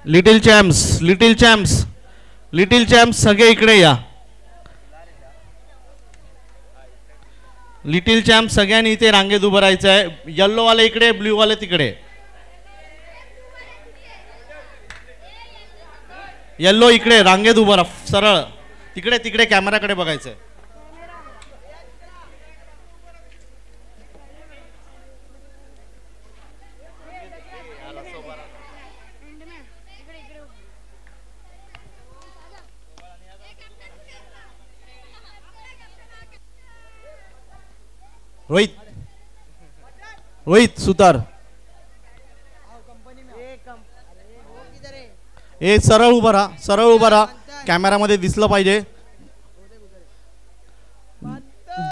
Little champs, little champs, little champs सगळे इकडे या. लिटिल चॅम्प सगळ्यांनी इथे रांगेत उभं राहायचं आहे. येल्लो वाले इकडे, ब्ल्यू वाले तिकडे. येल्लो इकडे रांगेत उभं राहा सरळ. तिकडे तिकडे कॅमेराकडे बघायचंय. रोहित, रोहित सुतार ए सरळ उभा राहा, सरळ उभा राहा. कॅमेरामध्ये दिसलं पाहिजे.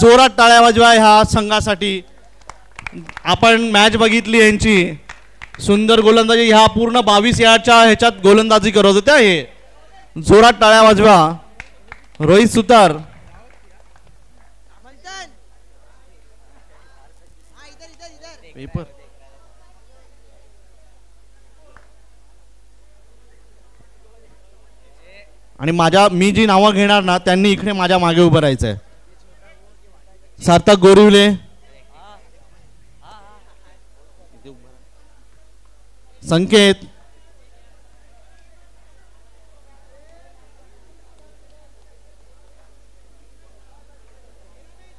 जोरात टाळ्या वाजवा ह्या संघासाठी. आपण मॅच बघितली यांची. सुंदर गोलंदाजी. ह्या पूर्ण 22 यार्डच्या ह्याच्यात गोलंदाजी करत होत्या. हे जोरात टाळ्या वाजवा. रोहित सुतार. पेपर आणि मी जी नावं घेणार ना त्यांनी इकडे माझ्या मागे उभं राहायचंय. सार्थक गोरिवले, संकेत,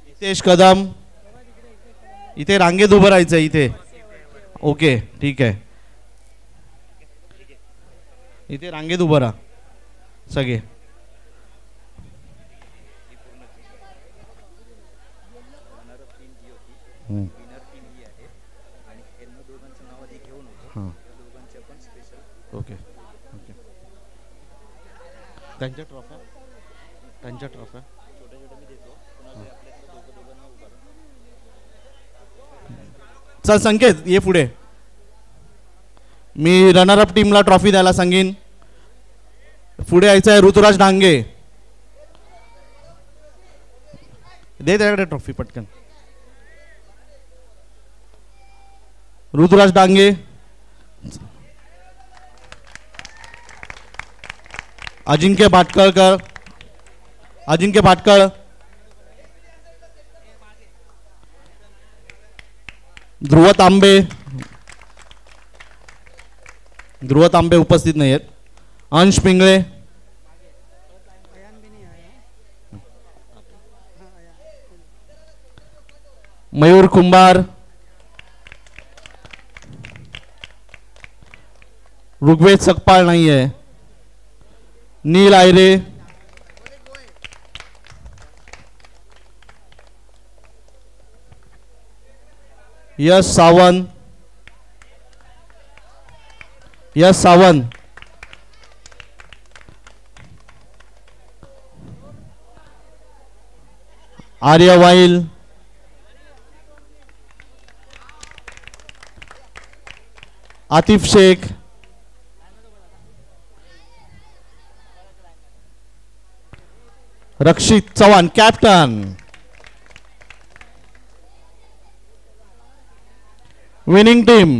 नितेश कदम. इथे रांगेत उभं राहायचंय इथे. ओके ठीक आहे. इथे रांगेत उभं राहा सगळे. Okay okay. त्यांच्या ट्रॉफ्या, त्यांच्या ट्रॉफ्या चल संकेत ये पुढे. मी रनरअप टीमला ट्रॉफी द्यायला सांगेन. पुढे यायचं आहे ऋतुराज डांगे. दे त्याकडे ट्रॉफी पटकन. ऋतुराज डांगे. अजिंक्य भाटकळकर, अजिंक्य भाटकळ. ध्रुव तांबे, ध्रुव तांबे उपस्थित नाही आहेत. अंश पिंगळे, मयूर कुंभार, ऋग्वेद सकपाळ नाहीये. Neel Ayre, Yash Sawant, Yash Sawant, Arya Wail, Atif Shaikh, Rakshit Chavan captain. Winning team,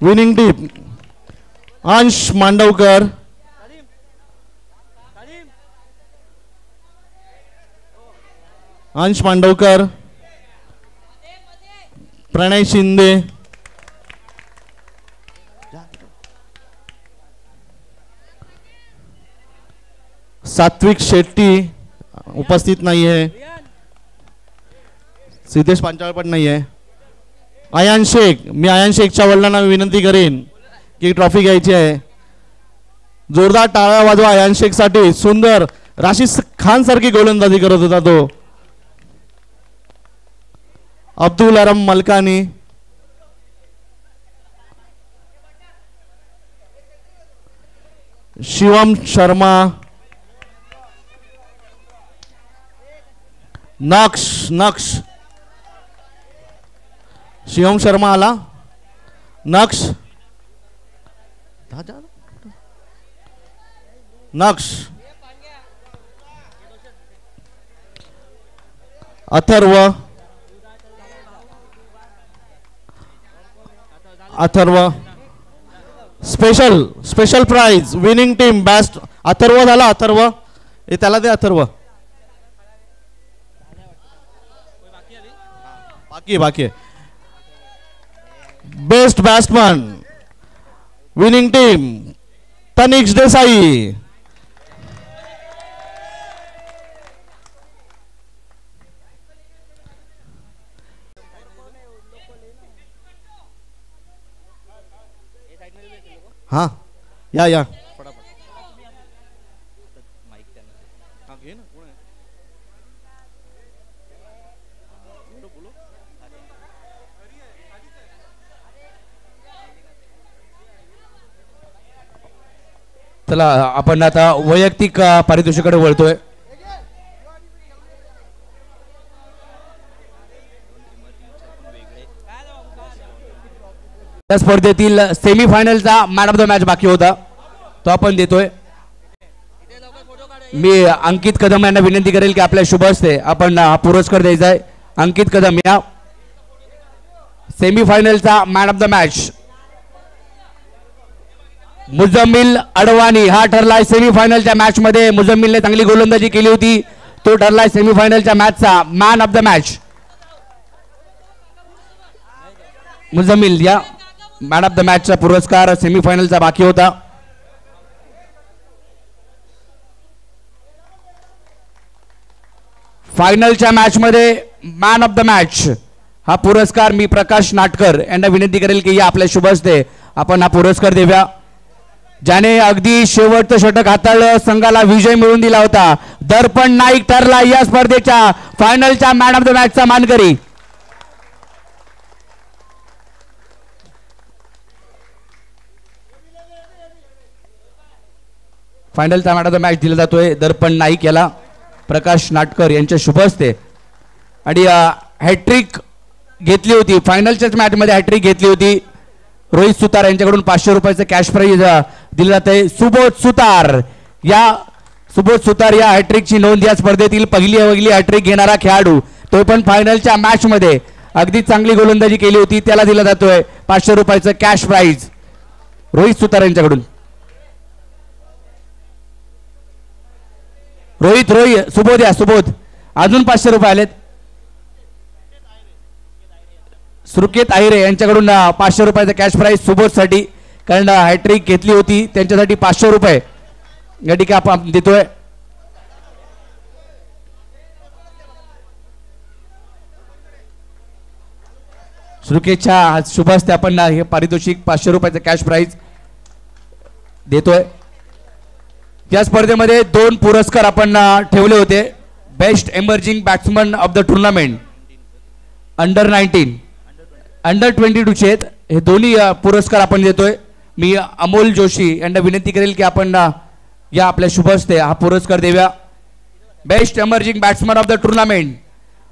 winning team Ansh Mandavkar, अंश मांडवकर, प्रणय शिंदे, सात्विक शेट्टी उपस्थित नाही है. सिद्धेश पांचाळ पण नाही आहे. आयान शेख, मी आयान शेखच्या वडिलांना विनंती करेन की ट्रॉफी घ्यायची आहे. जोरदार टाळ्या वाजवा आयान शेख साठी. सुंदर राशिद खान सारखी गोलंदाजी करत होता तो. अब्दुल अरम मलकानी, शिवम शर्मा, नक्श, नक्श शिवम शर्मा आला. Naksh, Naksh, Atharva, Atharva, special special prize winning team best Atharva झाला अथर्व हे त्याला दे अथर्व बाकी best batsman winning team Tanishk Desai हाँ या चला आपण आता वैयक्तिक पारितोषिकाकडे वळतोय. या स्पर्धेतील सेमीफायनलचा मॅन ऑफ द मॅच बाकी होता तो आपण देतोय. मी अंकित कदम यांना विनंती करेल की आपल्या शुभ हस्ते आपण हा पुरस्कार द्यायचा आहे. अंकित कदम या सेमीफायनलचा man of the match. Muzammil Advani हा ठरलाय सेमीफायनलच्या मॅच मध्ये. मुजम्मिलने चांगली गोलंदाजी केली होती तो ठरलाय सेमीफायनलच्या मॅचचा man of the match. Muzammil या मॅन ऑफ द मॅचचा पुरस्कार सेमीफायनलचा बाकी होता. फायनलच्या मॅच मध्ये मॅन ऑफ द मॅच हा पुरस्कार मी प्रकाश नाटकर यांना विनंती करेल की या आपल्या शुभ हस्ते आपण हा पुरस्कार देऊया. ज्याने अगदी शेवटचं षटक हाताळलं संघाला विजय मिळवून दिला होता. दर्पण नाईक ठरला या स्पर्धेच्या फायनलच्या मॅन ऑफ द मॅचचा मानकरी. फायनलचा मॅन ऑफ द मॅच दिला जातोय दर्पण नाईक याला प्रकाश नाटकर यांच्या शुभ हस्ते. आणि हॅट्रिक घेतली होती फायनलच्याच मॅच मध्ये हॅट्रिक घेतली होती रोहित सुतार यांच्याकडून 500 रुपयाचं कॅश प्राइज दिलं जातंय. सुबोध सुतार या हॅट्रिकची नोंद या स्पर्धेतील पहिली हॅट्रिक घेणारा खेळाडू. तो पण फायनलच्या मॅच मध्ये अगदी चांगली गोलंदाजी केली होती त्याला दिला जातोय 500 रुपयाचं कॅश प्राइज रोहित सुतार यांच्याकडून. सुबोध अजून 500 रुपये आलेत. सुकेत आहिरे यांच्याकडून 500 रुपयाचा कॅश प्राइज सुबोध साठी कारण हॅट्रिक घेतली होती त्यांच्यासाठी 500 रुपये या ठिकाणी आपण देतोय. सुकेतच्या शुभ हस्ते आपण हे पारितोषिक 500 रुपयाचं कॅश प्राइज देतोय. या स्पर्धेमध्ये 2 पुरस्कार आपण ठेवले होते. Best emerging batsman of the tournament under 19 under 22 चे हे दोन्ही पुरस्कार आपण देतोय. मी अमोल जोशी यांना विनंती करेल की आपण या आपल्या शुभ हस्ते हा पुरस्कार देऊया. Best emerging batsman of the tournament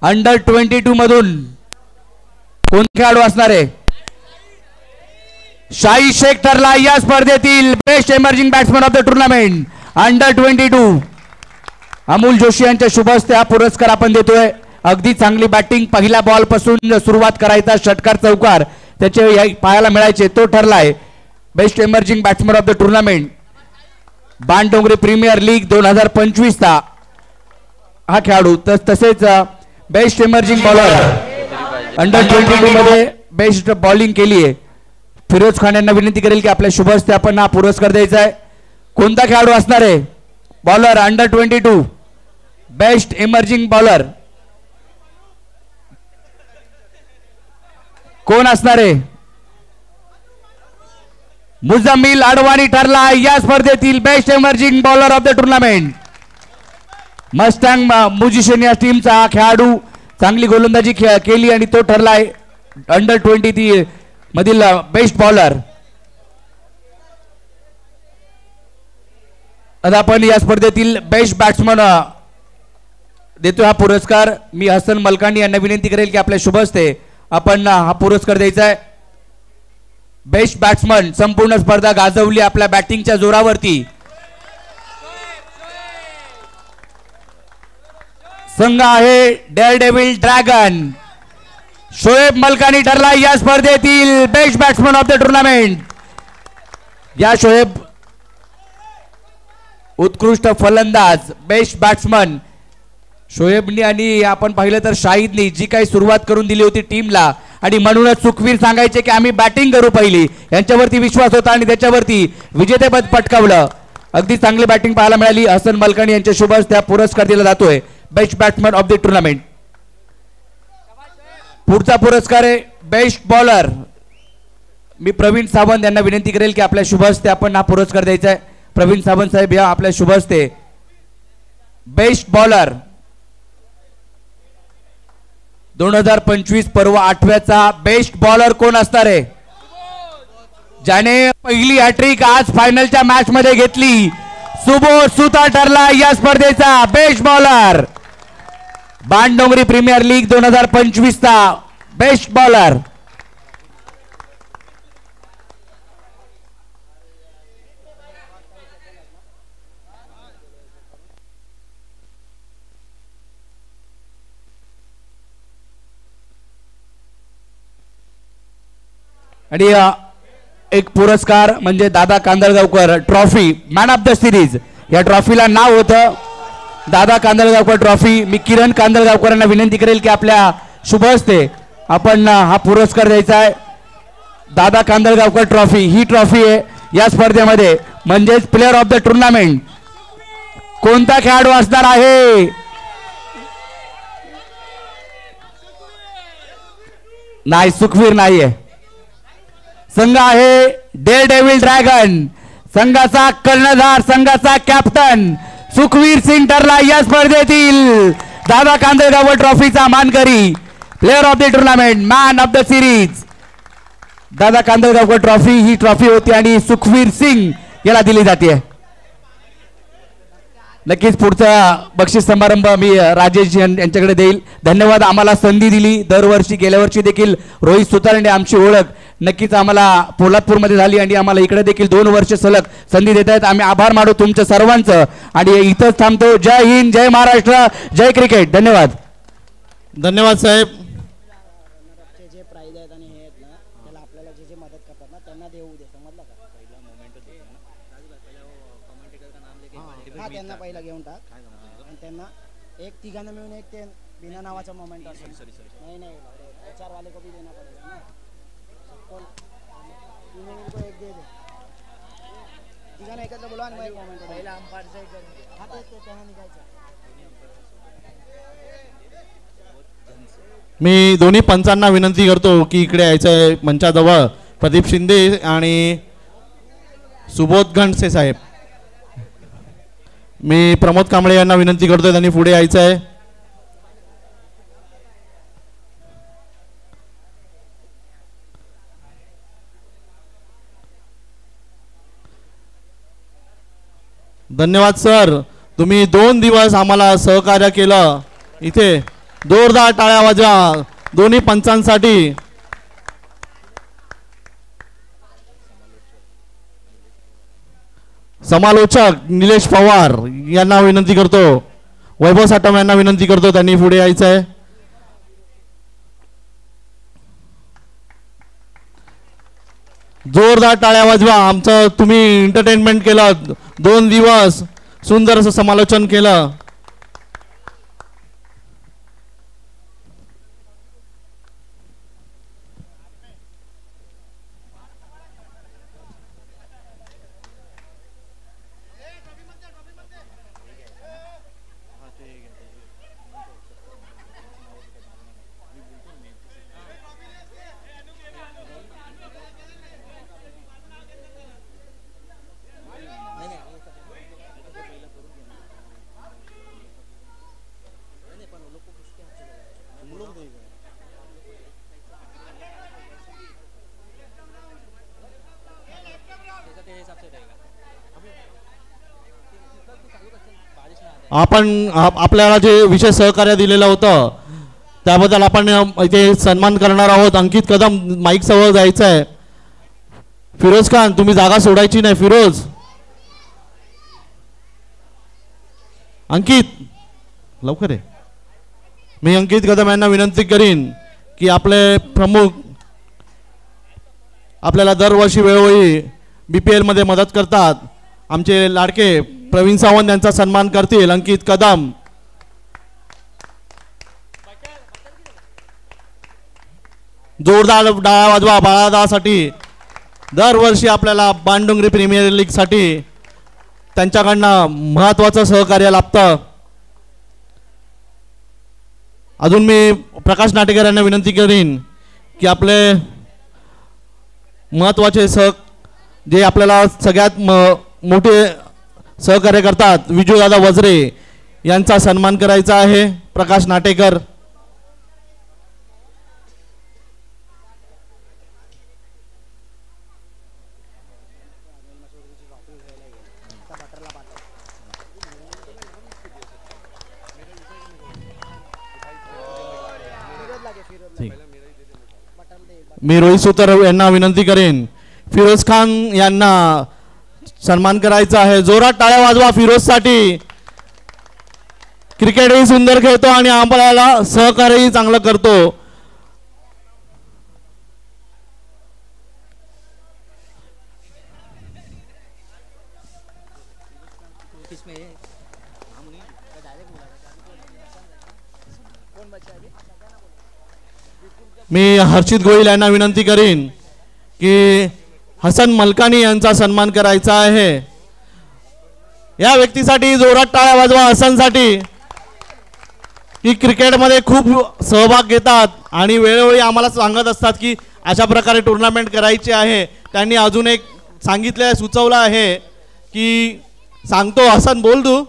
under 22 मधून कोण खेळाडू असणार आहे. शाही शेख ठरला या स्पर्धेतील best emerging batsman of the tournament under 22. Amol Joshi यांच्या शुभ हस्ते हा पुरस्कार आपण देतोय. अगदी चांगली बॅटिंग पहिल्या बॉल पासून सुरुवात करायचा षटकार चौकार त्याचे पाहायला मिळायचे तो ठरलाय best emerging batsman of the tournament. Bandongri premier league 2025 चा हा खेळाडू. तसेच बेस्ट एमर्जिंग बॉलर अंडर 22 मध्ये बेस्ट बॉलिंग केली आहे फिरोज खान यांना विनंती करेल की आपल्या शुभ हस्ते आपण हा पुरस्कार द्यायचा आहे. कोणता खेळाडू असणार आहे. Bowler under 22 best emerging bowler कोण असणार आहे. मुजम्मिल अडवाणी ठरला या स्पर्धेतील best emerging bowler of the tournament. Mustang musician या टीमचा हा खेळाडू चांगली गोलंदाजी केली आणि तो ठरलाय अंडर 23 मधील बेस्ट बॉलर. आता आपण या स्पर्धेतील बेस्ट बॅट्समन देतो हा पुरस्कार. मी हसन मलकानी यांना विनंती करेल की आपल्या शुभ हस्ते आपण हा पुरस्कार द्यायचा आहे. बेस्ट बॅट्समन संपूर्ण स्पर्धा गाजवली आपल्या बॅटिंगच्या जोरावरती. संघ आहे dare devil dragon. Shoaib Malkani ठरला या स्पर्धेतील best batsman of the tournament. या शोएब उत्कृष्ट फलंदाज, बेस्ट बॅट्समन शोएबनी आणि आपण पाहिलं तर शाहिदनी जी काही सुरुवात करून दिली होती टीमला आणि म्हणूनच सुखवीर सांगायचे की आम्ही बॅटिंग करू पहिली, यांच्यावरती विश्वास होता आणि त्याच्यावरती विजेतेपद पटकावलं. अगदी चांगली बॅटिंग पाहायला मिळाली. हसन मलकानी यांच्या शुभ हस्ते पुरस्कार दिला जातोय best batsman of the tournament. पुढचा पुरस्कार आहे बेस्ट बॉलर. मी प्रवीण सावंत यांना विनंती करेल की आपल्या शुभ हस्ते आपण हा पुरस्कार द्यायचा आहे. प्रवीण सावंत साहेब या आपल्या शुभ हस्ते बेस्ट बॉलर 2025 पर्व 8व्याचा बेस्ट बॉलर कोण असणार आहे? ज्याने पहिली हॅट्रिक आज फायनलच्या मॅच मध्ये घेतली, सुबोध सुता ठरला या स्पर्धेचा best bowler. Bandongri premier league 2025 चा बेस्ट बॉलर. आणि एक पुरस्कार म्हणजे Dada Kandalgaonkar trophy man of the series. या ट्रॉफीला नाव होतं दादा कांदळगावकर ट्रॉफी. मी किरण कांदळगावकरांना विनंती करेल की आपल्या शुभ हस्ते आपण हा पुरस्कार द्यायचा आहे. दादा कांदळगावकर ट्रॉफी ही ट्रॉफी आहे या स्पर्धेमध्ये, म्हणजेच प्लेअर ऑफ द टुर्नामेंट कोणता खेळाडू असणार आहे? नाही, सुखवीर नाहीये. संघ आहे डेअर डेव्हिल ड्रॅगन. संघाचा कर्णधार, संघाचा कॅप्टन सुखवीर सिंग ठरला या स्पर्धेतील दादा कांदळगावकर ट्रॉफीचा मानकरी, player of the tournament, man of the series. दादा कांदळगावकर ट्रॉफी ही ट्रॉफी होती आणि सुखवीर सिंग याला दिली जाते. नक्कीच पुढचा बक्षीस समारंभ मी राजेश यांच्याकडे देईल. धन्यवाद, आम्हाला संधी दिली. दरवर्षी गेल्या वर्षी देखील रोहित सुतारने आमची ओळख नक्कीच आम्हाला पोलादपूरमध्ये झाली आणि आम्हाला इकडे देखील 2 वर्ष सलग संधी देत आहेत. आम्ही आभार मानू तुमच्या सर्वांचं आणि इथंच थांबतो. जय हिंद, जय महाराष्ट्र, जय क्रिकेट. धन्यवाद. धन्यवाद साहेब. जे प्राइज आहेत आणि हे आहेत ना, त्याला आपल्याला जे जे मदत करतात ना त्यांना देऊ दे, समजलं का? हा, त्यांना पहिला घेऊन टाक आणि त्यांना एक तिघांना मिळून एक ते बिना नावाचा मोमेंट असेल. नाही नाही, HR वाले को भी देना पड़ेगा ना. सबको तीनों को एक दे दे. तिघांना एकत्र बोलवा आणि मग एक मोमेंट पहिला अंपायरचा एक हा ते त्यांना निघायचं. मी दोन्ही पंचांना विनंती करतो की इकडे यायचं आहे मंचाजवळ. प्रदीप शिंदे आणि सुबोध घंटसे साहेब. मी प्रमोद कांबळे यांना विनंती करतोय त्यांनी पुढे यायचं आहे. धन्यवाद सर, तुम्ही 2 दिवस आम्हाला सहकार्य केलं. इथे जोरदार टाळ्या वाजवा दोन्ही पंचांसाठी. समालोचक निलेश पवार यांना विनंती करतो. वैभव साटम यांना विनंती करतो त्यांनी पुढे यायचं आहे. जोरदार टाळ्या वाजवा. आमचं तुम्ही एंटरटेनमेंट केलं. 2 दिवस सुंदर असं समालोचन केलं. आपण आपल्याला जे विशेष सहकार्य दिलेलं होतं त्याबद्दल आपण इथे सन्मान करणार आहोत. अंकित कदम माईक जवळ जायचं आहे. फिरोज खान तुम्ही जागा सोडायची नाही. फिरोज, अंकित लवकर आहे. मी अंकित कदम यांना विनंती करीन की आपले प्रमुख आपल्याला दरवर्षी वेळोवेळी BPL मध्ये मदत करतात. आमचे लाडके प्रवीण सावंत यांचा सन्मान करतील अंकित कदम. जोरदार डाळा वाजवा बाळादासाठी. दरवर्षी आपल्याला बाणडोंगरी प्रीमियर लीग साठी त्यांच्याकडनं महत्त्वाचं सहकार्य लाभतं. अजून मी प्रकाश नाटेकर यांना विनंती करीन की आपले महत्त्वाचे जे आपल्याला सगळ्यात मोठे सहकार्य करतात विजूदादा वजरे यांचा सन्मान करायचा आहे. प्रकाश नाटेकर. मी रोहित सुतार यांना विनंती करेन फिरोज खान यांना सन्मान करायचा आहे. जोरात टाळ्या वाजवा फिरोजसाठी. क्रिकेटही सुंदर खेळतो आणि आम्हाला सहकार्यही चांगलं करतो. मी हर्षित गोयल यांना विनंती करीन की हसन मलकानी यांचा सन्मान करायचा आहे. या व्यक्तीसाठी जोरात टाळ्या वाजवा हसनसाठी. की क्रिकेटमध्ये खूप सहभाग घेतात आणि वेळोवेळी आम्हाला सांगत असतात की अशा प्रकारे टुर्नामेंट करायची आहे. त्यांनी अजून एक सांगितलं सुचवलं आहे की सांगतो हसन बोल तू.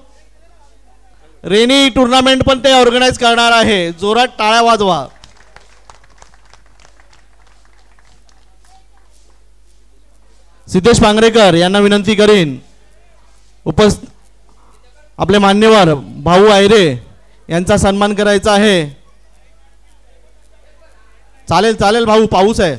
रेनी टुर्नामेंट पण ते ऑर्गनाईज करणार आहे. जोरात टाळ्या वाजवा. सिद्धेश पांगरेकर यांना विनंती करीन आपले मान्यवर भाऊ आयरे यांचा सन्मान करायचा आहे. चालेल चालेल भाऊ पाऊस आहे.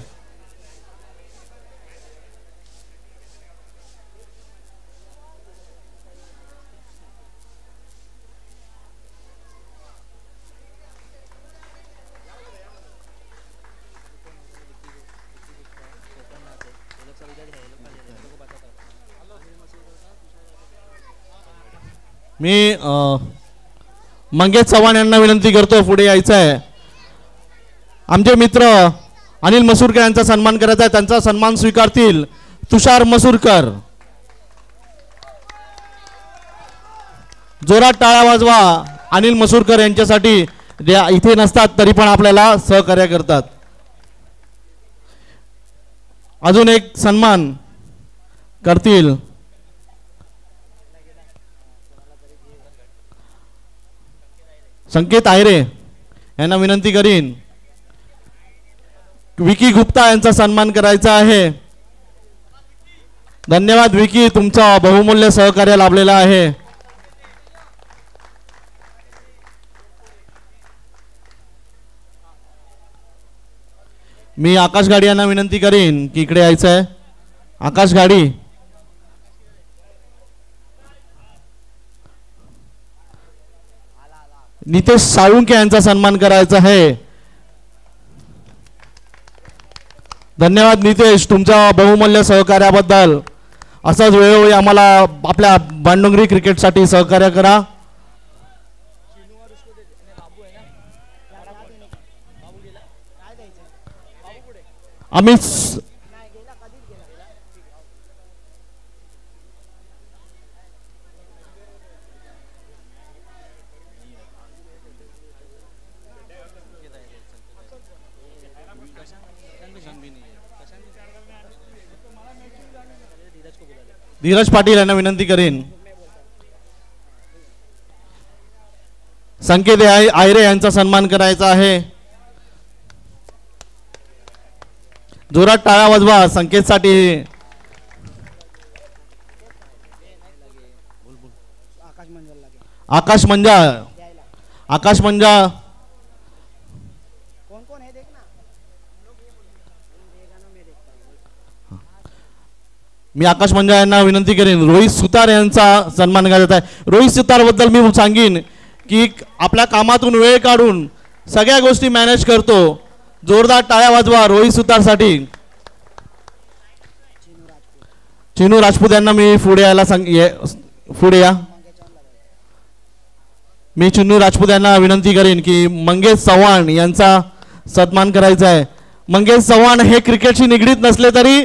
मी मंगेश चव्हाण यांना विनंती करतो पुढे यायचं आहे. आमचे मित्र अनिल मसूरकर यांचा सन्मान करायचा आहे. त्यांचा सन्मान स्वीकारतील तुषार मसूरकर. जोरात टाळ्या वाजवा अनिल मसूरकर यांच्यासाठी. इथे नसतात तरी पण आपल्याला सहकार्य करतात. अजून एक सन्मान करतील संकेत आयरे यांना विनंती करीन. विकी गुप्ता यांचा सन्मान करायचा आहे. धन्यवाद विकी, तुमचा बहुमूल्य सहकार्य लाभलेलं आहे. मी आकाश गाडी यांना विनंती करीन की इकडे यायचं आहे. आकाश गाडी. नितेश साळुंके यांचा सन्मान करायचा आहे. धन्यवाद नितेश, तुमच्या बहुमूल्य सहकार्याबद्दल. असंच वेळोवेळी आम्हाला आपल्या बाणडोंगरी क्रिकेटसाठी सहकार्य करा. आम्ही धीरज पाटील यांना विनंती करेन. संकेत आयरे यांचा सन्मान करायचा आहे. जोरात टाळ्या वाजवा संकेतसाठी. आकाश मंजाळ. आकाश मंजाळ. मी आकाश मंजाळ यांना विनंती करेन. रोहित सुतार यांचा सन्मान करायचा आहे. रोहित सुतार बद्दल मी सांगेन की आपल्या कामातून वेळ काढून सगळ्या गोष्टी मॅनेज करतो. जोरदार टाळ्या वाजवा रोहित सुतारसाठी. चिनू राजपूत यांना मी पुढे यायला पुढे या. मी चिन्नू राजपूत यांना विनंती करेन की मंगेश चव्हाण यांचा सन्मान करायचा आहे. मंगेश चव्हाण हे क्रिकेटशी निगडीत नसले तरी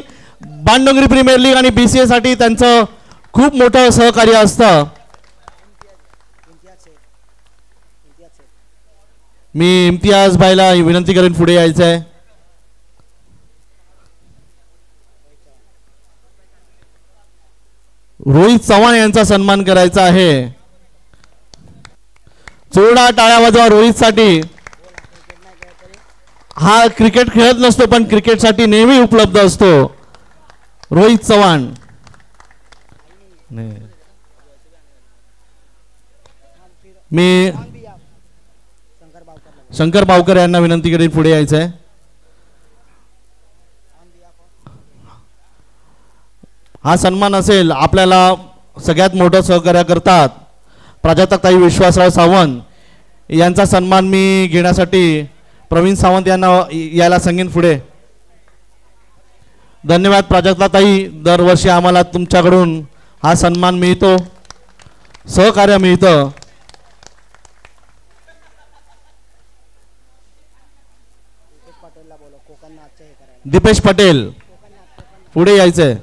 बाणडोंगरी प्रीमियर लीग आणि BCA साठी त्यांचं खूप मोठं सहकार्य असतं. मी इम्तियाज भाईला विनंती करेन पुढे यायचं आहे. रोहित चव्हाण यांचा सन्मान करायचा आहे. जोरदार टाळ्या वाजवा रोहितसाठी. हा क्रिकेट खेळत नसतो पण क्रिकेटसाठी नेहमी उपलब्ध असतो रोहित चव्हाण. मी शंकर बावकर यांना विनंती करेन पुढे यायचं आहे. हा सन्मान असेल आपल्याला सगळ्यात मोठं सहकार्य करतात प्राजक्ताताई विश्वासराव सावंत यांचा सन्मान मी घेण्यासाठी प्रवीण सावंत यांना यायला सांगेन पुढे. धन्यवाद प्राजक्ताताई. दरवर्षी आम्हाला तुमच्याकडून हा सन्मान मिळतो, सहकार्य मिळतं. दीपेश पटेल पुढे यायचंय.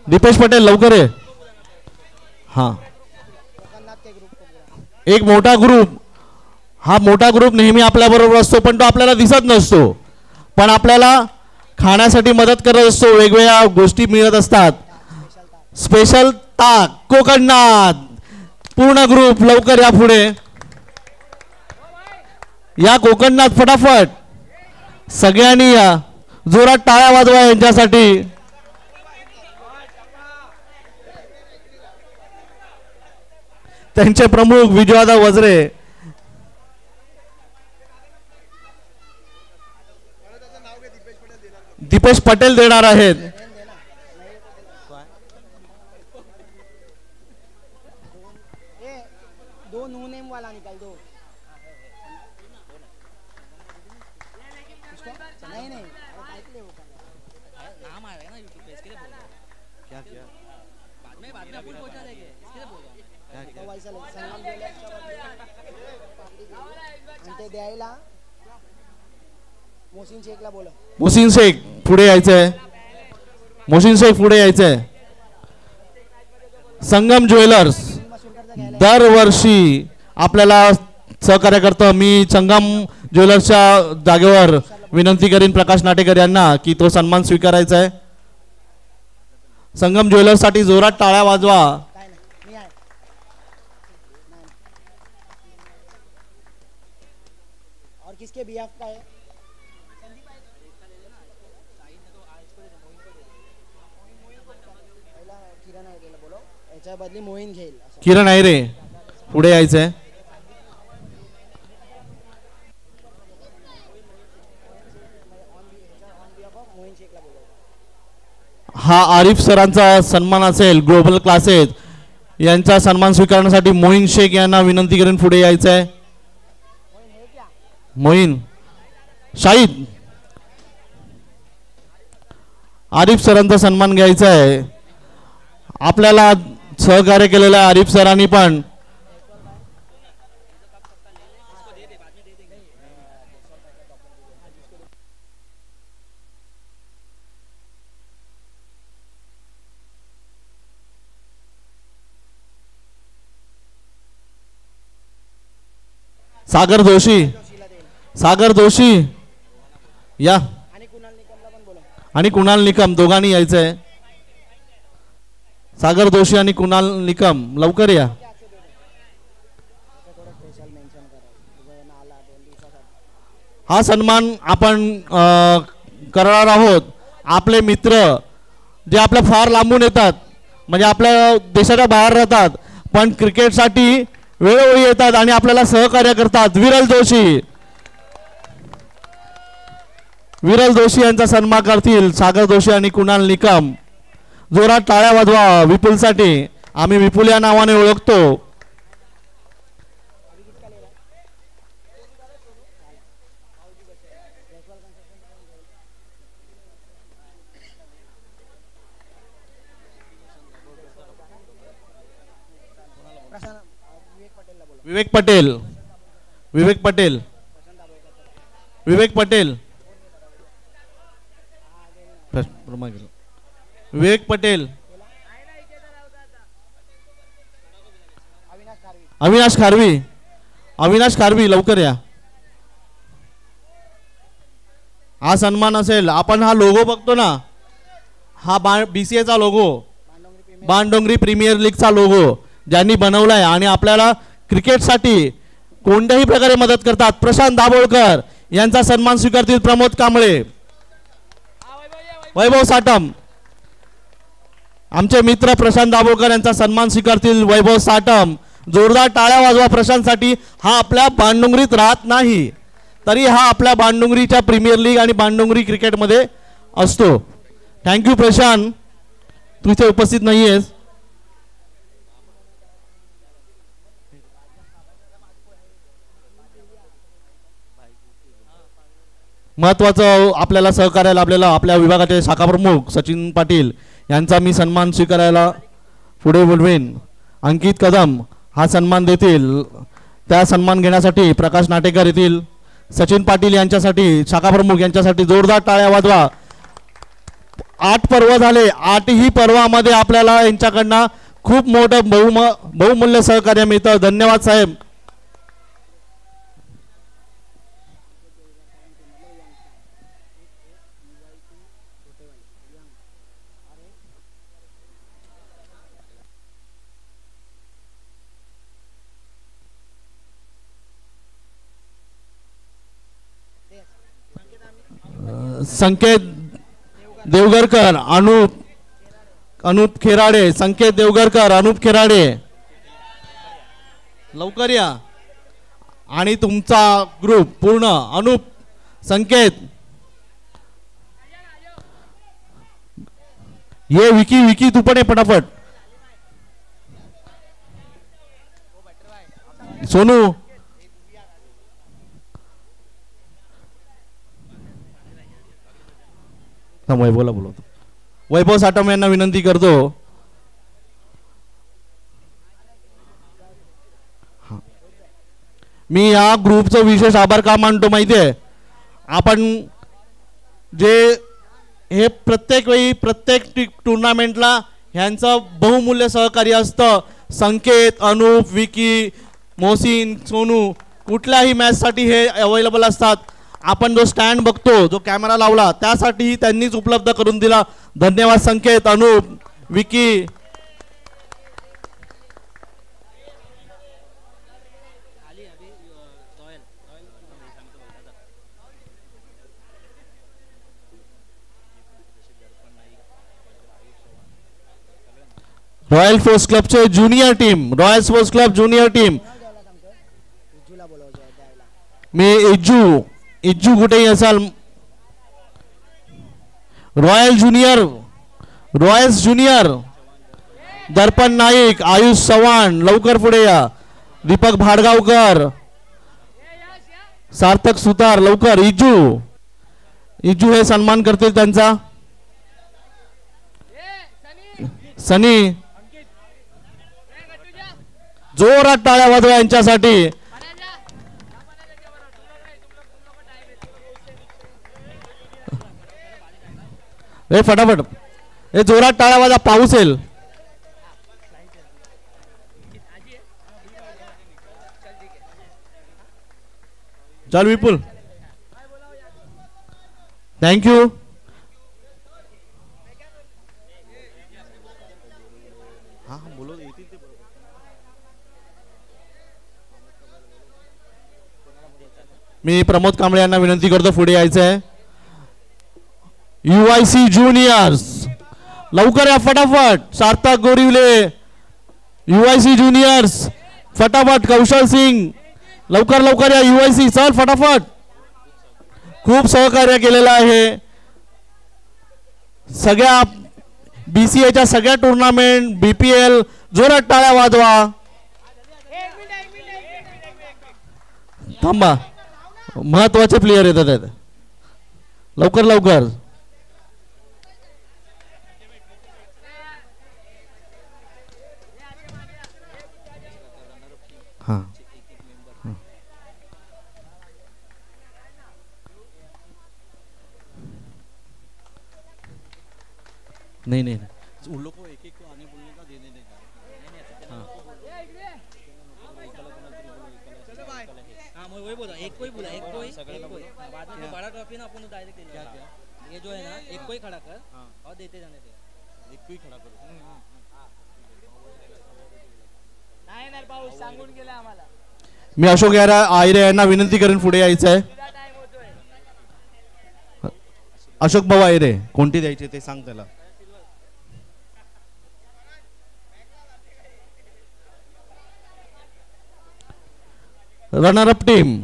दीपेश पटेल लवकर आहे. हा एक मोठा ग्रुप. हा मोठा ग्रुप नेहमी आपल्या बरोबर असतो पण तो आपल्याला दिसत नसतो पण आपल्याला खाण्यासाठी मदत करत असतो. वेगवेगळ्या गोष्टी मिळत असतात. स्पेशल ताक कोकणनाथ पूर्ण ग्रुप लवकर या पुढे या. कोकणनाथ फटाफट सगळ्यांनी या. जोरात टाळ्या वाजवा यांच्यासाठी. त्यांचे प्रमुख विजयदा वज्रे दीपेश पटेल देणार आहेत. मोहसिन शेख पुढे यायचंय. मोहसिन शेख पुढे यायचंय. संगम ज्वेलर्स दरवर्षी आपल्याला सहकार्य करतं. मी संगम ज्वेलर्सच्या जागेवर विनंती करीन प्रकाश नाटेकर यांना की तो सन्मान स्वीकारायचा आहे. संगम ज्वेलर्स साठी जोरात टाळ्या वाजवा. किसके बिहाफ का है? याच्या बदली मोहीन घेईल. किरण आयरे पुढे यायचंय. हा आरिफ सरांचा सन्मान असेल. ग्लोबल क्लासेस यांचा सन्मान स्वीकारण्यासाठी मोहीन शेख यांना विनंती करून पुढे यायचं आहे. मोहीन शाहिद आरिफ सरांचा सन्मान घ्यायचा आहे. आपल्याला सहकार्य केलेल्या आरिफ सरांनी पण सागर जोशी या आणि कुणाल निकम दोघांनी यायचंय. सागर जोशी आणि कुणाल निकम लवकर या. हा सन्मान आपण करणार आहोत. आपले मित्र जे आपल्या फार लांबून येतात म्हणजे आपल्या देशाच्या बाहेर राहतात पण क्रिकेटसाठी वेळोवेळी येतात आणि आपल्याला सहकार्य करतात. विरल जोशी यांचा सन्मान करतील सागर जोशी आणि कुणाल निकम. जोरात टाळ्या वाजवा विपुलसाठी. आम्ही विपुल या नावाने ओळखतो. विवेक पटेलला बोला. विवेक पटेल. विवेक पटेल. विवेक पटेल. अविनाश खारवी. अविनाश खारवी लवकर या. हा सन्मान असेल. आपण हा लोगो बघतो ना, हा BCA चा लोगो, बाणडोंगरी प्रीमियर लीगचा लोगो ज्यांनी बनवलाय आणि आपल्याला क्रिकेटसाठी कोणत्याही प्रकारे मदत करतात, प्रशांत दाभोळकर यांचा सन्मान स्वीकारतील प्रमोद कांबळे. वैभव साटम. आमचे मित्र प्रशांत दाभोळकर यांचा सन्मान स्वीकारतील वैभव साटम. जोरदार टाळ्या वाजवा प्रशांतसाठी. हा आपल्या बाणडोंगरीत राहत नाही तरी हा आपल्या बाणडोंगरीच्या प्रीमियर लीग आणि बाणडोंगरी क्रिकेटमध्ये असतो. थँक्यू प्रशांत, तू इथे उपस्थित नाही आहेस. महत्वाचं आपल्याला सहकार्य लाभलेला आपल्या विभागाचे शाखा प्रमुख सचिन पाटील यांचा मी सन्मान स्वीकारायला पुढे बोलवेन. अंकित कदम हा सन्मान देतील. त्या सन्मान घेण्यासाठी प्रकाश नाटेकर येथील. सचिन पाटील यांच्यासाठी शाखा प्रमुख यांच्यासाठी जोरदार टाळ्या वाजवा. 8 पर्व झाले. 8ही पर्वामध्ये आपल्याला यांच्याकडनं खूप मोठं बहुमूल्य सहकार्य मिळतं. धन्यवाद साहेब. संकेत देवगरकर, अनूप खेराडे. संकेत देवगरकर, अनूप खेराडे लवकर या. आणि तुमचा ग्रुप पूर्ण. अनूप, संकेत ये. विकी तू पण ये पटापट. सोनू. वैभवला बोलवतो. वैभव साटम यांना विनंती करतो. मी या ग्रुपचं विशेष आभार का मानतो माहितीये. आपण जे हे प्रत्येक वेळी प्रत्येक टुर्नामेंटला ह्यांचं बहुमूल्य सहकार्य असतं. संकेत, अनूप, विकी, मोहसिन, सोनू कुठल्याही मॅचसाठी हे अवेलेबल असतात. आपण जो स्टँड बघतो, जो कॅमेरा लावला त्यासाठी त्यांनीच उपलब्ध करून दिला. धन्यवाद संकेत, अनूप, विकी. रॉयल स्पोर्ट्स क्लबचे junior team, royal sports club junior team. मी इज्जू कुठेही असाल. रॉयल्स ज्युनियर दर्पण नाईक, आयुष चव्हाण लवकर पुढे या. दीपक भाडगावकर, सार्थक सुतार लवकर. इज्जू हे सन्मान करतील त्यांचा. सनी, जोरात टाळ्या वाजवा यांच्यासाठी. हे फटाफट हे जोरात टाळ्या वाजा. पाऊस येईल. चल विपुल, थँक्यू. मी प्रमोद कांबळे यांना विनंती करतो पुढे यायचं आहे. UIC ज्युनियर्स लवकर या फटाफट. सार्थक गोरिवले, UIC ज्युनियर्स फटाफट. कौशल सिंग लवकर या. UIC चल फटाफट. खूप सहकार्य केलेलं आहे सगळ्या BCAच्या सगळ्या टुर्नामेंट, BPL. जोरात टाळ्या वाजवा. थांबा, महत्वाचे प्लेयर येतात. लवकर. हां नहीं नहीं उन लोग को एक एक को आने बोलने का देने देगा हाँ मैं वही बोला एक कोई बोला एक कोई बाद में बड़ा ट्रॉफी ना अपन डायरेक्ट दे देंगे ये जो है ना एक कोई खड़ा कर और देते जाने दे एक को ही खड़ा करो नाही ना पाऊस सांगून गेला आम्हाला मी अशोक आयरे यांना विनंती करेन पुढे यायचं आहे टाइम होतोय अशोक भाऊ आयरे कोणती द्यायची ते सांग त्याला रनर अप टीम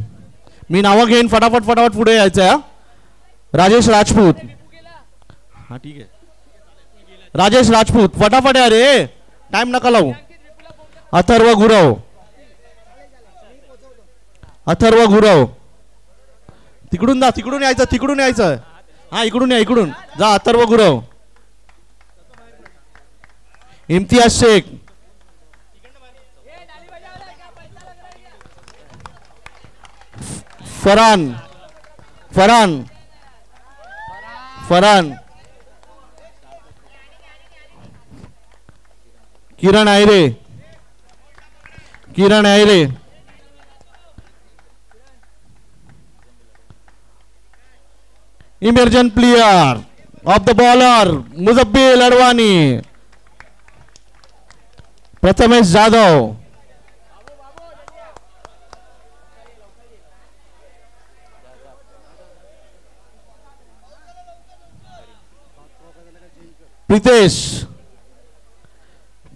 मी नावं घेईन फटाफट फटाफट पुढे यायचं आहे राजेश राजपूत हा ठीक आहे राजेश राजपूत फटाफट या रे टाइम नका लावू अथर्व गुरव अथर्व गुरव तिकडून जा तिकडून यायचं हा इकडून या इकडून जा Atharva Gurav Imtiaz Shaikh Farhan Farhan Farhan Kiran Ayre emerging player of the bowler Mujabbil Advani Prathamesh Jadhav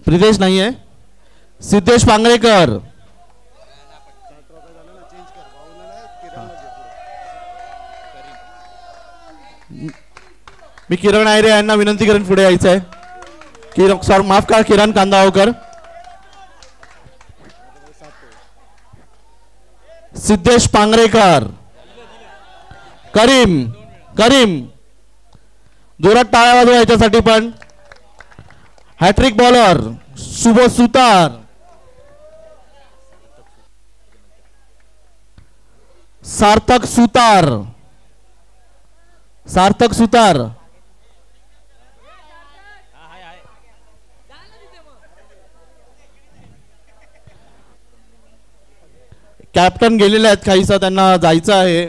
Pritesh नहीं है सिद्धेश पांगरेकर मी किरण आयरे यांना विनंती करेन पुढे यायचं आहे सर माफ करा किरण कांदावकर सिद्धेश पांगरेकर करीम जोरात टाळ्या वाजवा याच्यासाठी पण हॅट्रिक बॉलर सुबोध सुतार सार्थक सुतार कॅप्टन गेलेले आहेत काहीसा त्यांना जायचं आहे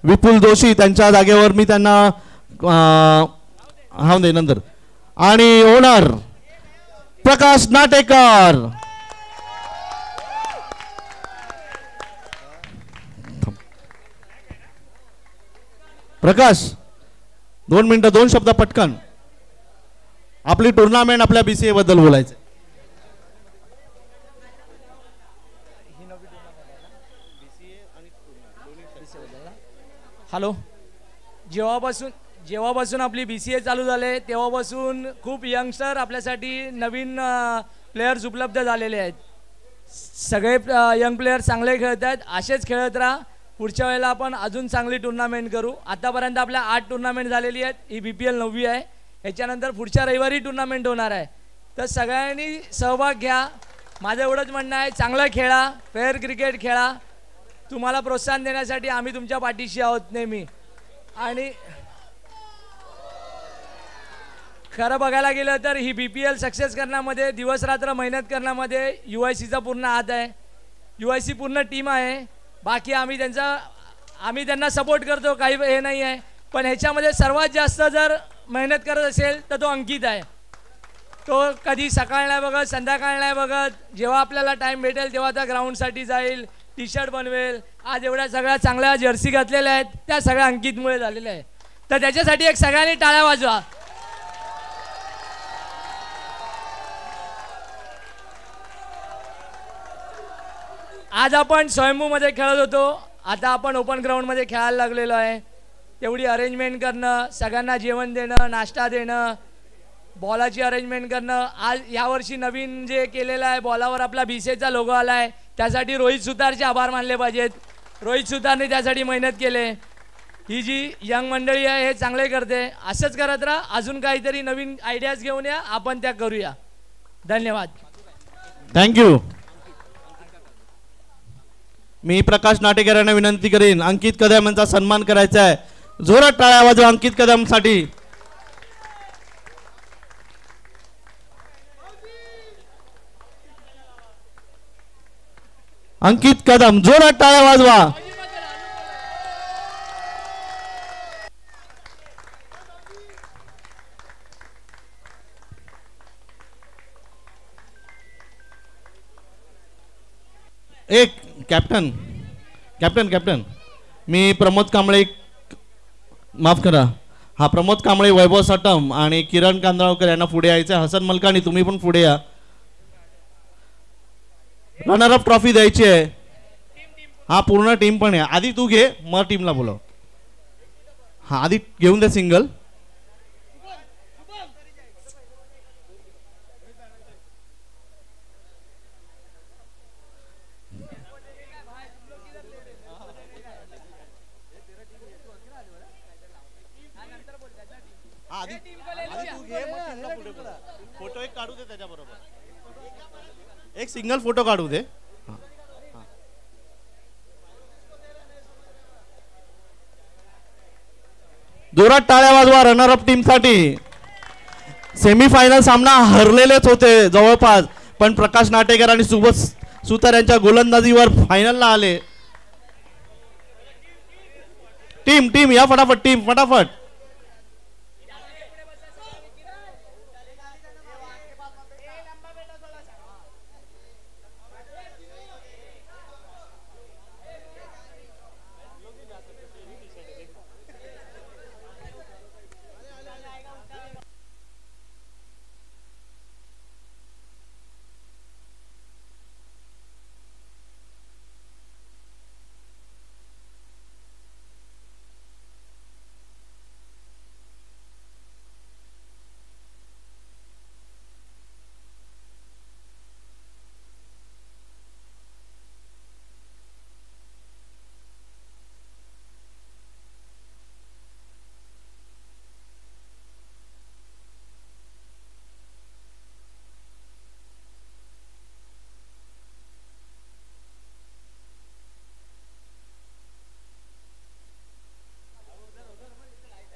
विपुल जोशी त्यांच्या जागेवर मी त्यांना हा दे नंतर आणि ओनर प्रकाश नाटेकर प्रकाश 2 मिनिटं 2 शब्द पटकन आपली टुर्नामेंट आपल्या बीसीए बद्दल बोलायचं हॅलो जेव्हापासून आपली BCA चालू झाले तेव्हापासून खूप यंगस्टर आपल्यासाठी नवीन प्लेयर्स उपलब्ध झालेले आहेत सगळे यंग प्लेयर चांगले खेळत आहेत असेच खेळत राहा पुढच्या वेळेला आपण अजून चांगली टुर्नामेंट करू आतापर्यंत आपल्या 8 टुर्नामेंट झालेली आहेत ही BPL 9वी आहे याच्यानंतर पुढच्या रविवारी टुर्नामेंट होणार आहे तर सगळ्यांनी सहभाग घ्या माझं एवढंच म्हणणं आहे चांगलं खेळा फेअर क्रिकेट खेळा तुम्हाला प्रोत्साहन देण्यासाठी आम्ही तुमच्या पाठीशी आहोत नेहमी आणि खरं बघायला गेलं तर ही BPL सक्सेस करण्यामध्ये दिवस रात्र मेहनत करण्यामध्ये UICचा पूर्ण हात आहे UIC पूर्ण टीम आहे बाकी आम्ही त्यांना सपोर्ट करतो काही हे नाही आहे पण ह्याच्यामध्ये सर्वात जास्त जर मेहनत करत असेल तर तो अंकित आहे तो कधी सकाळ नाही बघत संध्याकाळ नाही बघत जेव्हा आपल्याला टाइम भेटेल तेव्हा त्या ग्राउंडसाठी जाईल टी-शर्ट बनवेल आज एवढ्या सगळ्या चांगल्या जर्सी घातलेल्या आहेत त्या सगळ्या अंकितमुळे झालेल्या आहे तर त्याच्यासाठी एक सगळ्यांनी टाळ्या वाजवा आज आपण स्वयंभूमध्ये खेळत होतो आता आपण ओपन ग्राउंडमध्ये खेळायला लागलेलो आहे तेवढी अरेंजमेंट करणं सगळ्यांना जेवण देणं नाश्ता देणं बॉलाची अरेंजमेंट करणं आज यावर्षी नवीन जे केलेलं आहे बॉलावर आपला BCAचा लोगो आला आहे त्यासाठी रोहित सुतारचे आभार मानले पाहिजेत रोहित सुतारने त्यासाठी मेहनत केले ही जी यंग मंडळी आहे हे चांगले करते असंच करत राहा अजून काहीतरी नवीन आयडियाज घेऊन या आपण त्या करूया धन्यवाद थँक्यू मी प्रकाश नाटेकर यांना विनंती करेन अंकित कदम यांचा सन्मान करायचा आहे. जोरात टाळ्या वाजवा अंकित कदम साठी. अंकित कदम जोरात टाळ्या वाजवा. एक कॅप्टन कॅप्टन कॅप्टन मी प्रमोद कांबळे माफ करा हा प्रमोद कांबळे वैभव सटम आणि किरण कांदळकर यांना पुढे यायचं. हसन मलकानी तुम्ही पण पुढे या. रनर अप ट्रॉफी द्यायची आहे. हा पूर्ण टीम पण आहे. आधी तू घे मग टीमला बोलव. हा आधी घेऊन दे सिंगल. फोटो एक काढू दे त्याच्याबरोबर. एक सिंगल फोटो काढू दे. जोरात टाळ्या वाजवा रनर अप टीम साठी. सेमीफायनल सामना हरलेलेच होते जवळपास पण प्रकाश नाटेकर आणि सुबोध सुतार यांच्या गोलंदाजीवर फायनलला आले. टीम टीम या फटाफट टीम फटाफट.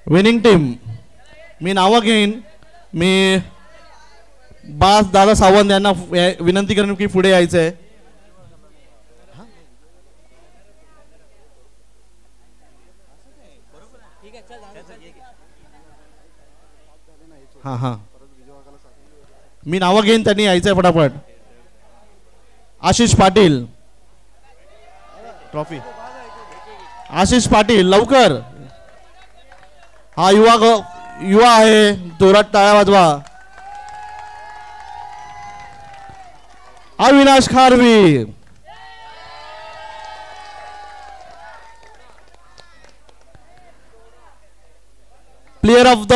विनिंग टीम मी नावं घेईन. मी बास दादा सावंत यांना विनंती करेन की पुढे यायचंय. हा हा मी नावं घेईन त्यांनी यायचंय फटाफट. आशिष पाटील ट्रॉफी. आशिष पाटील लवकर. हा युवा आहे. जोरात टाळ्या वाजवा. Avinash Kharvi. Player of the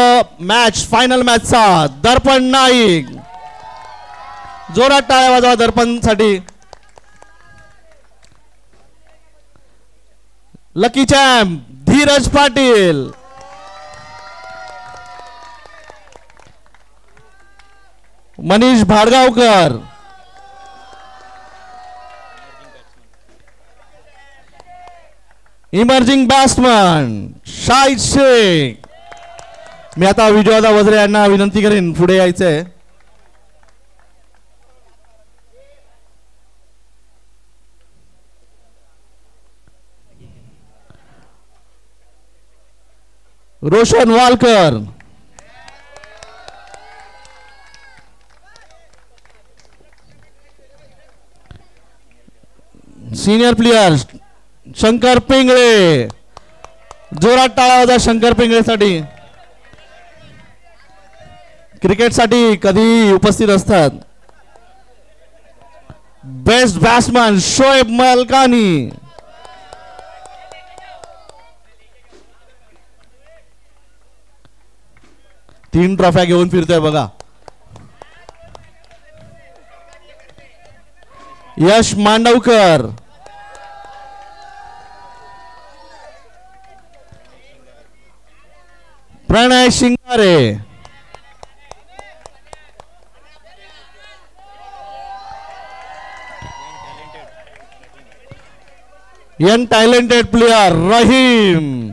match final मॅचचा दर्पण नाईक. जोरात टाळ्या वाजवा दर्पण साठी. Lucky champ Dheeraj Patil. Manish Bhadgaonkar. Emerging batsman Shahid Shaikh. मी आता विजयदा वज्रे यांना विनंती करेन पुढे यायचंय. रोशन वालकर. Senior player Shankar Pingale. जोरात टाळा वाजवा शंकर पिंगळेसाठी. क्रिकेटसाठी कधी उपस्थित असतात. Best batsman Shoaib Malkani. तीन ट्रॉफ्या घेऊन फिरतोय बघा. Yash Mandavkar. Pranay Shingare. Young talented player Rahim.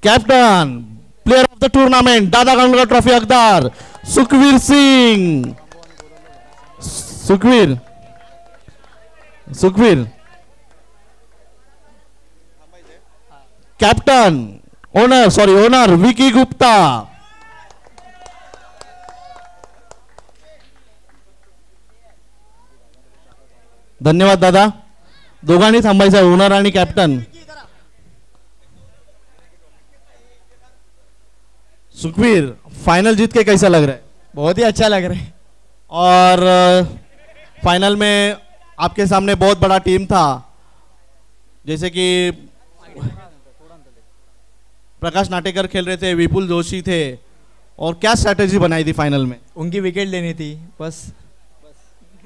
Captain player of the tournament Dada Gangurda trophy हकदार सुखवीर सिंग. Sukhveer Sukhveer captain owner Vicky Gupta. धन्यवाद दादा. दोघांनी थांबायचं ओनर आणि कॅप्टन. सुखवीर फाइनल जीत के कैसा लग रहा है? बहुत ही अच्छा लग रहा है. और फाइनल में आपके सामने बहुत बड़ा टीम था, जैसे कि प्रकाश नाटेकर खेल रहे थे, विपुल जोशी थे, और क्या स्ट्रैटेजी बनाई थी फाइनल में? उनकी विकेट लेनी थी बस.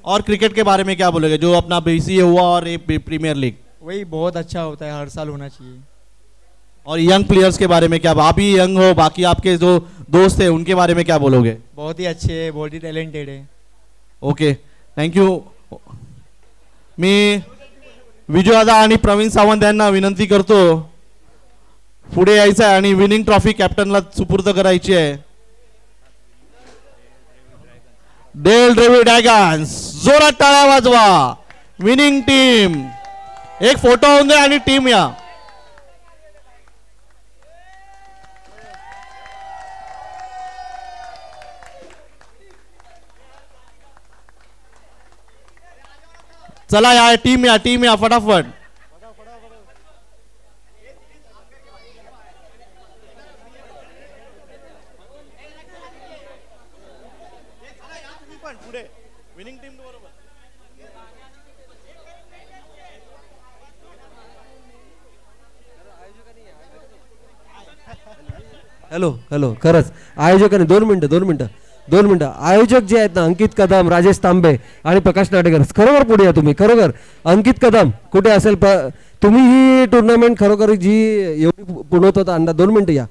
और क्रिकेट के बारे में क्या बोलोगे, जो अपना बीसीए हुआ और ये प्रीमियर लीग? वही बहुत अच्छा होता है, हर साल होना चाहिए. और यंग प्लेयर्स के बारे में क्या, आप ही यंग हो, बाकी आपके जो दोस्त हैं उनके बारे में क्या बोलोगे? बहुत ही अच्छे है, बहुत ही टॅलेंटेड आहे. Okay, thank you. मी विजयदादा आणि प्रवीण सावंत यांना विनंती करतो पुढे यायचं आहे आणि विनिंग ट्रॉफी कॅप्टनला सुपूर्द करायची आहे. डेल ड्रेव्ही ड्रॅगन्स, जोरात टाळ्या वाजवा. विनिंग टीम, एक फोटो होऊन दे आणि टीम या. चला या टीम या फटाफट. हॅलो हॅलो, खरंच आयोजकांनी 2 मिनिटं आयोजक जे आहेत ना, अंकित कदम, राजेश तांबे आणि प्रकाश नाटेकर, खरोखर पुढे या तुम्ही. खरोखर अंकित कदम कुठे असेल, तुम्ही ही टुर्नामेंट खरोखर जी एवढी पुरवत अंदा 2 मिनिटं या.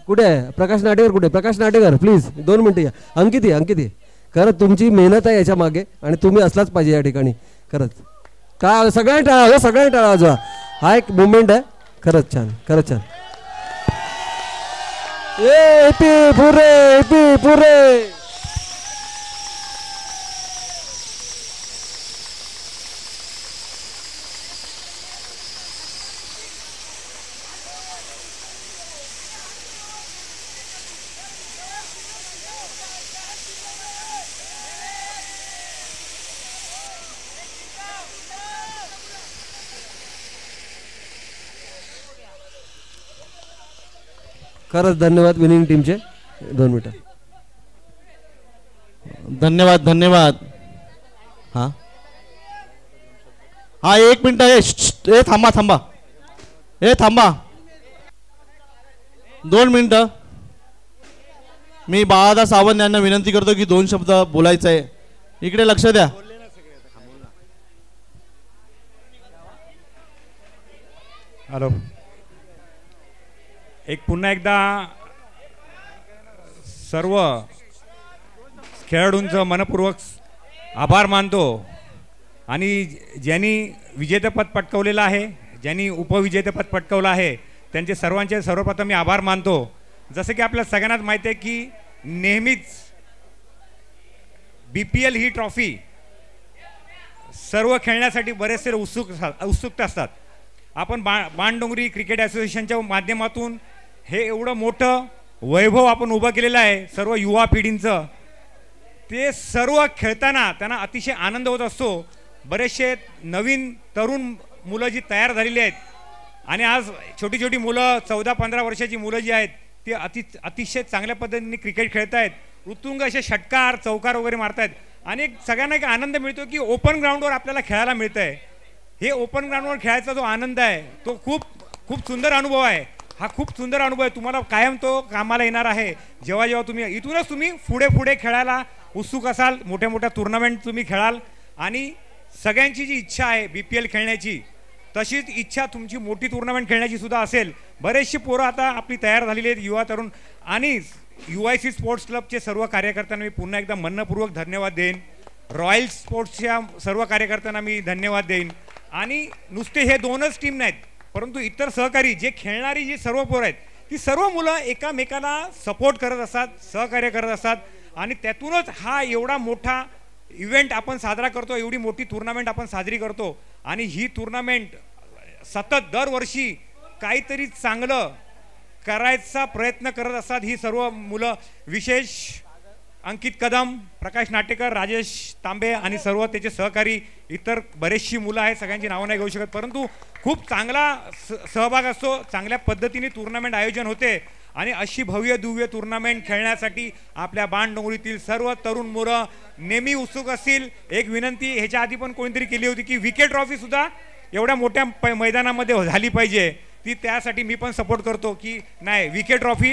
कुठे आहे प्रकाश नाटेकर? कुठे प्रकाश नाटेकर? प्लीज 2 मिनिटं या. अंकित ये. खरंच तुमची मेहनत आहे याच्या मागे आणि तुम्ही असलाच पाहिजे या ठिकाणी. खरंच काय सगळ्यांनी टाळा वाजवा. हा एक मुवमेंट आहे. खरंच छान. एपी पुरे. खरंच धन्यवाद विनिंग टीमचे. 2 मिनिटं. धन्यवाद. हा 1 मिनिट. थांबा 2 मिनिटं. मी बाळादा सावंत यांना विनंती करतो की 2 शब्द बोलायचं आहे. इकडे लक्ष द्या. हॅलो, पुन्हा एकदा सर्व खेळाडूंचं मनपूर्वक आभार मानतो आणि ज्यांनी विजेतेपद पटकावलेलं आहे, ज्यांनी उपविजेतेपद पटकावलं आहे, त्यांचे सर्वांचे सर्वप्रथम मी आभार मानतो. जसं की आपल्या सगळ्यांनाच माहिती आहे की नेहमीच BPL ही ट्रॉफी सर्व खेळण्यासाठी बरेचसे उत्सुकता असतात. आपण बाणडोंगरी क्रिकेट असोसिएशनच्या माध्यमातून हे एवढं मोठं वैभव आपण उभं केलेलं आहे सर्व युवा पिढींचं. ते सर्व खेळताना त्यांना अतिशय आनंद होत असतो. बरेचसे नवीन तरुण मुलं जी तयार झालेली आहेत आणि आज छोटी मुलं 14-15 वर्षाची मुलं जी आहेत ती अतिशय चांगल्या पद्धतीने क्रिकेट खेळत आहेत. उत्तुंग असे षटकार चौकार वगैरे मारतायत आणि सगळ्यांना एक आनंद मिळतो की ओपन ग्राउंडवर आपल्याला खेळायला मिळतं आहे. हे ओपन ग्राउंडवर खेळायचा जो आनंद आहे तो खूप सुंदर अनुभव आहे. हा खूप सुंदर अनुभव आहे. तुम्हाला कायम तो कामाला येणार आहे. जेव्हा तुम्ही इथूनच तुम्ही पुढे खेळायला उत्सुक असाल, मोठ्या टुर्नामेंट तुम्ही खेळाल आणि सगळ्यांची जी इच्छा आहे BPL खेळण्याची तशीच इच्छा तुमची मोठी टुर्नामेंट खेळण्याची सुद्धा असेल. बरेचशी पोरं आता आपली तयार झालेली आहेत, युवा तरुण. आणि UIC स्पोर्ट्स क्लबचे सर्व कार्यकर्त्यांना मी पुन्हा एकदा मनपूर्वक धन्यवाद देईन. रॉयल स्पोर्ट्सच्या सर्व कार्यकर्त्यांना मी धन्यवाद देईन. आणि नुसते हे 2च टीम नाहीत, परंतु इतर सहकारी जे खेळणारी जी सर्व पोरं आहेत ती सर्व मुलं एकामेकाला सपोर्ट करत असतात, सहकार्य करत असतात. आणि त्यातूनच हा एवढा मोठा इव्हेंट आपण साजरा करतो, एवढी मोठी टुर्नामेंट आपण साजरी करतो. आणि ही टुर्नामेंट सतत दरवर्षी काहीतरी चांगलं करायचा प्रयत्न करत असतात ही सर्व मुलं. विशेष अंकित कदम, प्रकाश नाटेकर, राजेश तांबे आणि सर्व त्याचे सहकारी इतर बरेचशी मुलं आहेत. सगळ्यांची नावं नाही घेऊ शकत, परंतु खूप चांगला सहभाग असतो. चांगल्या पद्धतीने टुर्नामेंट आयोजन होते. आणि अशी भव्य दिव्य टुर्नामेंट खेळण्यासाठी आपल्या बाणडोंगरीतील सर्व तरुण मुलं नेहमी उत्सुक असतील. एक विनंती ह्याच्या आधी पण कोणीतरी केली होती की विकेट ट्रॉफी सुद्धा एवढ्या मोठ्या मैदानामध्ये झाली पाहिजे. ती त्यासाठी मी पण सपोर्ट करतो की नाही, विकेट ट्रॉफी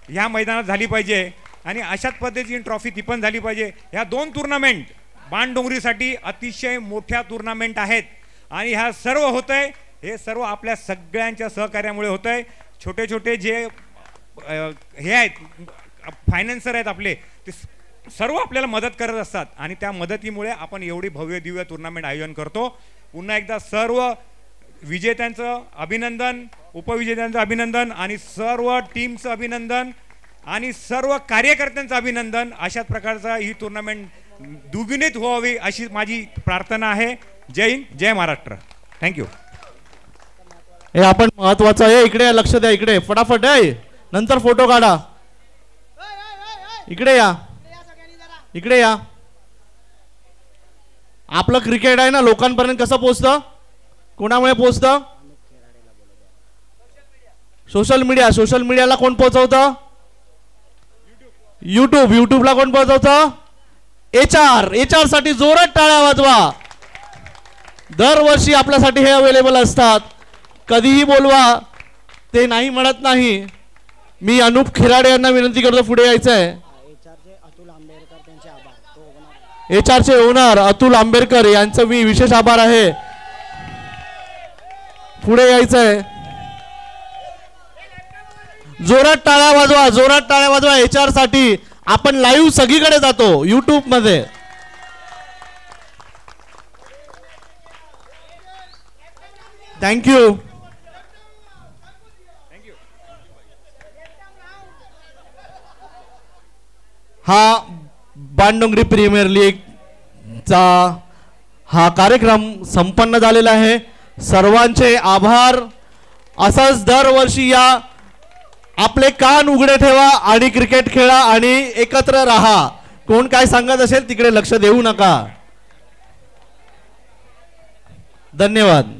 ह्या मैदानात झाली पाहिजे. आणि अशाच पद्धतीने ट्रॉफी ती पण झाली पाहिजे. ह्या 2 टुर्नामेंट बाणडोंगरीसाठी अतिशय मोठ्या टुर्नामेंट आहेत. आणि ह्या सर्व होतंय, हे सर्व आपल्या सगळ्यांच्या सहकार्यामुळे होतंय. छोटे छोटे जे हे आहेत, फायनान्सर आहेत आपले, ते सर्व आपल्याला मदत करत असतात. आणि त्या मदतीमुळे आपण एवढी भव्य दिव्य टुर्नामेंट आयोजन करतो. पुन्हा एकदा सर्व विजेत्यांचं अभिनंदन, उपविजेत्यांचं अभिनंदन आणि सर्व टीमचं अभिनंदन आणि सर्व कार्यकर्त्यांचं अभिनंदन. अशाच प्रकारचा ही टुर्नामेंट दुगुणित व्हावी अशी माझी प्रार्थना आहे. जय हिंद, जय महाराष्ट्र. थँक्यू. हे आपण महत्वाचं आहे. इकडे लक्ष द्या, इकडे फटाफट आहे, नंतर फोटो काढा. इकडे या, इकडे या. आपलं क्रिकेट आहे ना लोकांपर्यंत कसं पोहोचतं, कोणामुळे पोहोचतं? Social media. सोशल मीडियाला कोण पोहोचवतं? युट्यूबला कोण पोहोचवतं? HR साठी जोरात टाळ्या वाजवा. दरवर्षी आपल्यासाठी हे अवेलेबल असतात. कधीही बोलवा, ते नाही म्हणत नाही. मी अनुप खिराडे यांना विनंती करतो पुढे यायचं आहे. HR ओनर अतुल आंबेडकर यांचं मी विशेष आभार आहे. पुढे यायचं आहे. जोरात टाळ्या वाजवा, जोरात टाळ्या वाजवा HR साठी. आपण लाईव्ह सगळीकडे जातो YouTube मध्ये. थँक्यू. हा बाणडोंगरी प्रीमियर लीगचा हा कार्यक्रम संपन्न झालेला आहे. सर्वांचे आभार. असंच दरवर्षी या, आपले कान उघडे ठेवा आणि क्रिकेट खेळा आणि एकत्र राहा. कोण काय सांगत असेल तिकडे लक्ष देऊ नका. धन्यवाद.